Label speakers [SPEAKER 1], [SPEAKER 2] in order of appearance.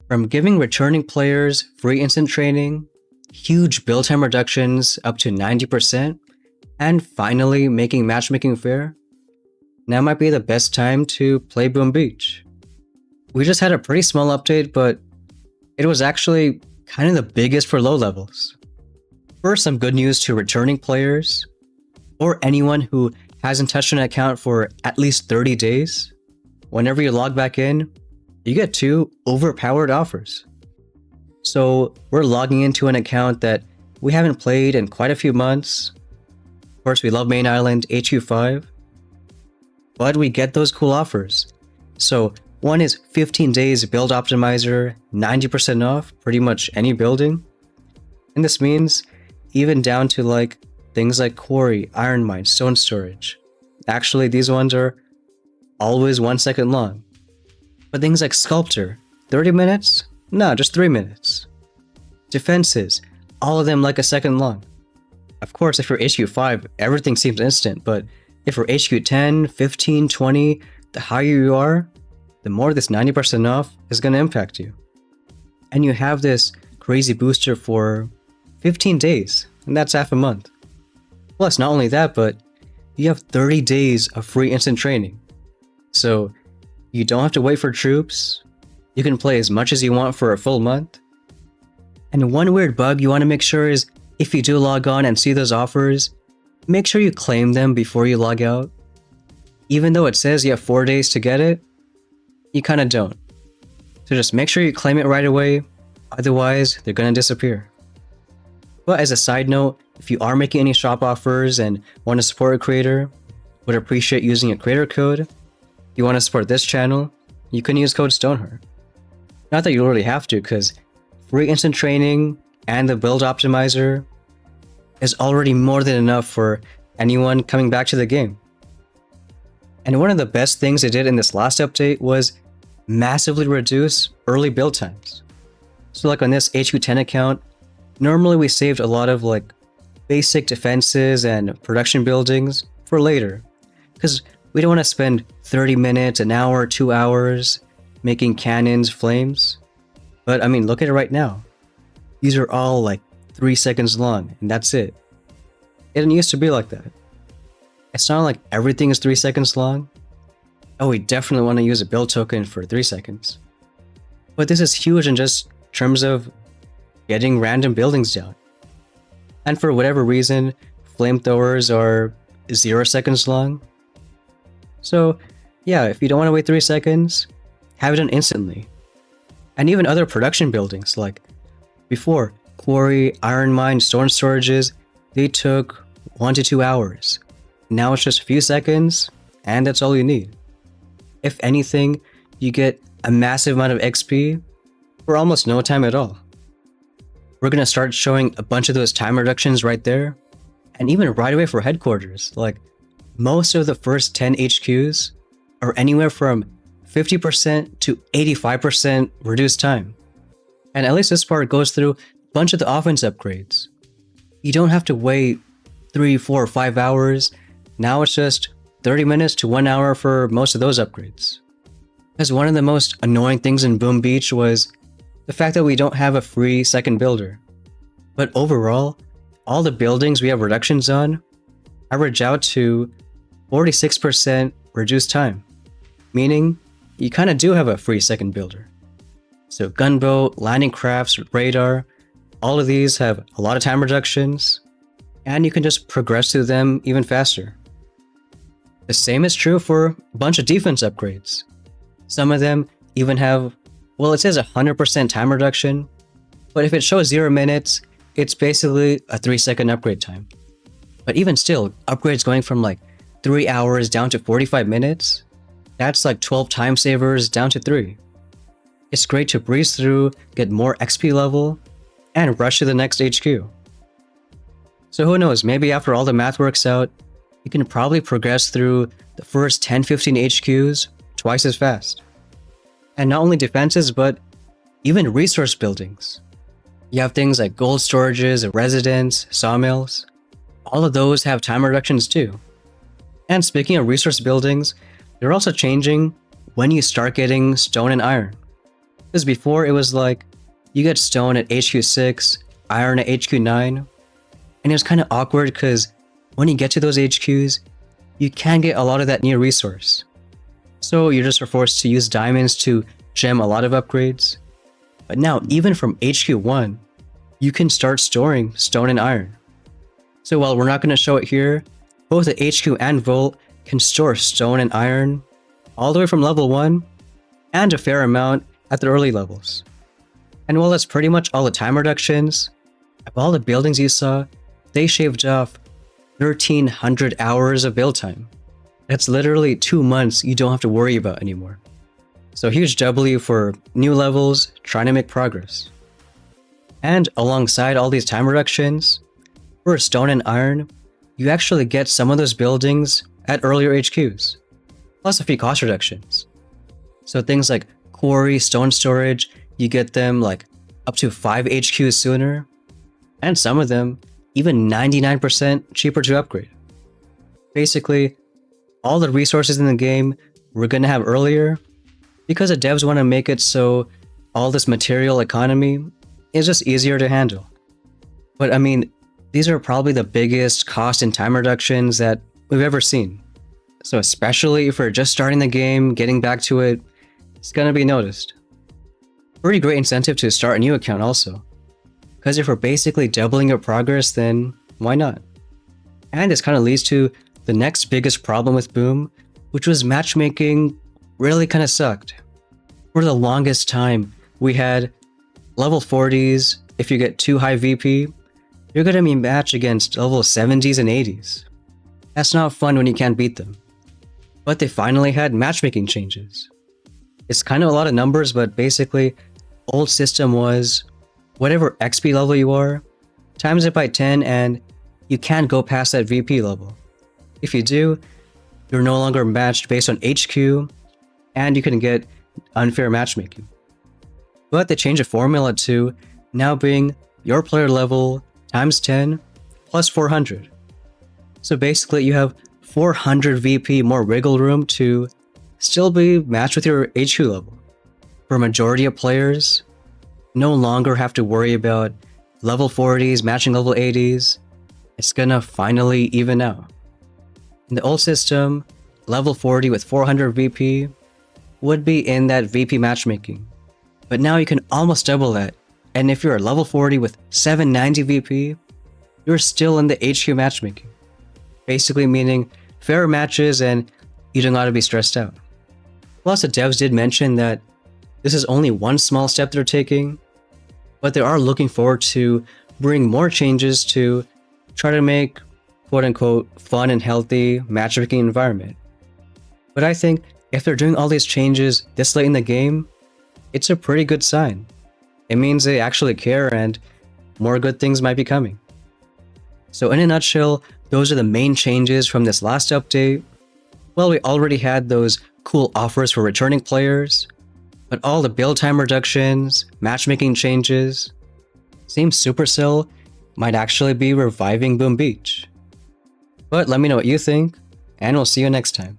[SPEAKER 1] From giving returning players free instant training, huge build time reductions up to 90%, and finally making matchmaking fair, now might be the best time to play Boom Beach. We just had a pretty small update, but it was actually kind of the biggest for low levels. First, some good news to returning players, or anyone who hasn't touched an account for at least 30 days. Whenever you log back in, you get two overpowered offers. So we're logging into an account that we haven't played in quite a few months. Of course, we love Main Island HQ5, but we get those cool offers. So one is 15 days build optimizer, 90% off pretty much any building. And this means even down to like things like quarry, iron mine, stone storage. Actually, these ones are always 1 second long. But things like sculptor, 30 minutes? No, just 3 minutes. Defenses, all of them like a second long. Of course, if you're HQ5, everything seems instant, but if you're HQ10, 15, 20, the higher you are, the more this 90% off is going to impact you. And you have this crazy booster for 15 days, and that's half a month. Plus, not only that, but you have 30 days of free instant training. So you don't have to wait for troops. You can play as much as you want for a full month. And one weird bug you want to make sure is if you do log on and see those offers, make sure you claim them before you log out. Even though it says you have 4 days to get it, you kind of don't. So just make sure you claim it right away, otherwise they're going to disappear. But as a side note, if you are making any shop offers and want to support a creator, would appreciate using a creator code. If you want to support this channel, you can use code STONEHEART. Not that you really have to, because free instant training and the build optimizer is already more than enough for anyone coming back to the game. And one of the best things they did in this last update was massively reduce early build times. So like on this HQ10 account, normally we saved a lot of like basic defenses and production buildings for later, because we don't want to spend 30 minutes, an hour, 2 hours making cannons, flames. But I mean, look at it right now. These are all like 3 seconds long, and that's it. It didn't used to be like that. It's not like everything is 3 seconds long. Oh, we definitely want to use a build token for 3 seconds. But this is huge in just terms of getting random buildings down. And for whatever reason, flamethrowers are 0 seconds long. So yeah, if you don't want to wait 3 seconds, have it done instantly. And even other production buildings, like before, quarry, iron mine, stone storages, they took 1 to 2 hours. Now it's just a few seconds, and that's all you need. If anything, you get a massive amount of XP for almost no time at all. We're going to start showing a bunch of those time reductions right there, and even right away for headquarters. Like, most of the first 10 HQs are anywhere from 50% to 85% reduced time. And at least this part goes through a bunch of the offense upgrades. You don't have to wait 3, 4, 5 hours. Now it's just 30 minutes to 1 hour for most of those upgrades. Because one of the most annoying things in Boom Beach was the fact that we don't have a free second builder. But overall, all the buildings we have reductions on average out to 46% reduced time, meaning you kind of do have a free second builder. So gunboat, landing crafts, radar, all of these have a lot of time reductions, and you can just progress through them even faster. The same is true for a bunch of defense upgrades. Some of them even have, well, it says 100% time reduction, but if it shows 0 minutes, it's basically a 3-second upgrade time. But even still, upgrades going from like 3 hours down to 45 minutes, that's like 12 time savers down to 3. It's great to breeze through, get more XP level, and rush to the next HQ. So who knows, maybe after all the math works out, you can probably progress through the first 10-15 HQs twice as fast. And not only defenses, but even resource buildings. You have things like gold storages, residence, sawmills. All of those have time reductions too. And speaking of resource buildings, they're also changing when you start getting stone and iron. Because before it was like, you get stone at HQ 6, iron at HQ 9, and it was kind of awkward because when you get to those HQs, you can get a lot of that new resource. So you just are forced to use diamonds to gem a lot of upgrades. But now, even from HQ 1, you can start storing stone and iron. So while we're not going to show it here, both the HQ and Vault can store stone and iron all the way from level 1 and a fair amount at the early levels. And while that's pretty much all the time reductions, of all the buildings you saw, they shaved off 1,300 hours of build time. That's literally 2 months you don't have to worry about anymore. So huge W for new levels trying to make progress. And alongside all these time reductions, for stone and iron, you actually get some of those buildings at earlier HQs, plus a few cost reductions. So things like quarry, stone storage, you get them like up to 5 HQs sooner, and some of them even 99% cheaper to upgrade. Basically, all the resources in the game we're going to have earlier because the devs want to make it so all this material economy is just easier to handle. But I mean, these are probably the biggest cost and time reductions that we've ever seen. So especially if you're just starting the game, getting back to it, it's gonna be noticed. Pretty great incentive to start a new account also. Because if we're basically doubling your progress, then why not? And this kind of leads to the next biggest problem with Boom, which was matchmaking really kind of sucked. For the longest time, we had level 40s, if you get too high VP, you're gonna be matched against level 70s and 80s. That's not fun when you can't beat them. But they finally had matchmaking changes. It's kind of a lot of numbers, but basically, old system was whatever XP level you are, times it by 10 and you can't go past that VP level. If you do, you're no longer matched based on HQ, and you can get unfair matchmaking. But they changed the formula to now being your player level times 10 plus 400. So basically you have 400 VP more wiggle room to still be matched with your HQ level. For a majority of players, no longer have to worry about level 40s matching level 80s. It's gonna finally even out. In the old system, level 40 with 400 VP would be in that VP matchmaking. But now you can almost double that, and if you're a level 40 with 790 VP, you're still in the HQ matchmaking. Basically meaning fairer matches and you don't gotta be stressed out. Plus the devs did mention that this is only one small step they're taking, but they are looking forward to bring more changes to try to make quote-unquote fun and healthy matchmaking environment. But I think if they're doing all these changes this late in the game, it's a pretty good sign. It means they actually care and more good things might be coming. So in a nutshell, those are the main changes from this last update. Well, we already had those cool offers for returning players, but all the build time reductions, matchmaking changes, seems Supercell might actually be reviving Boom Beach. But let me know what you think, and we'll see you next time.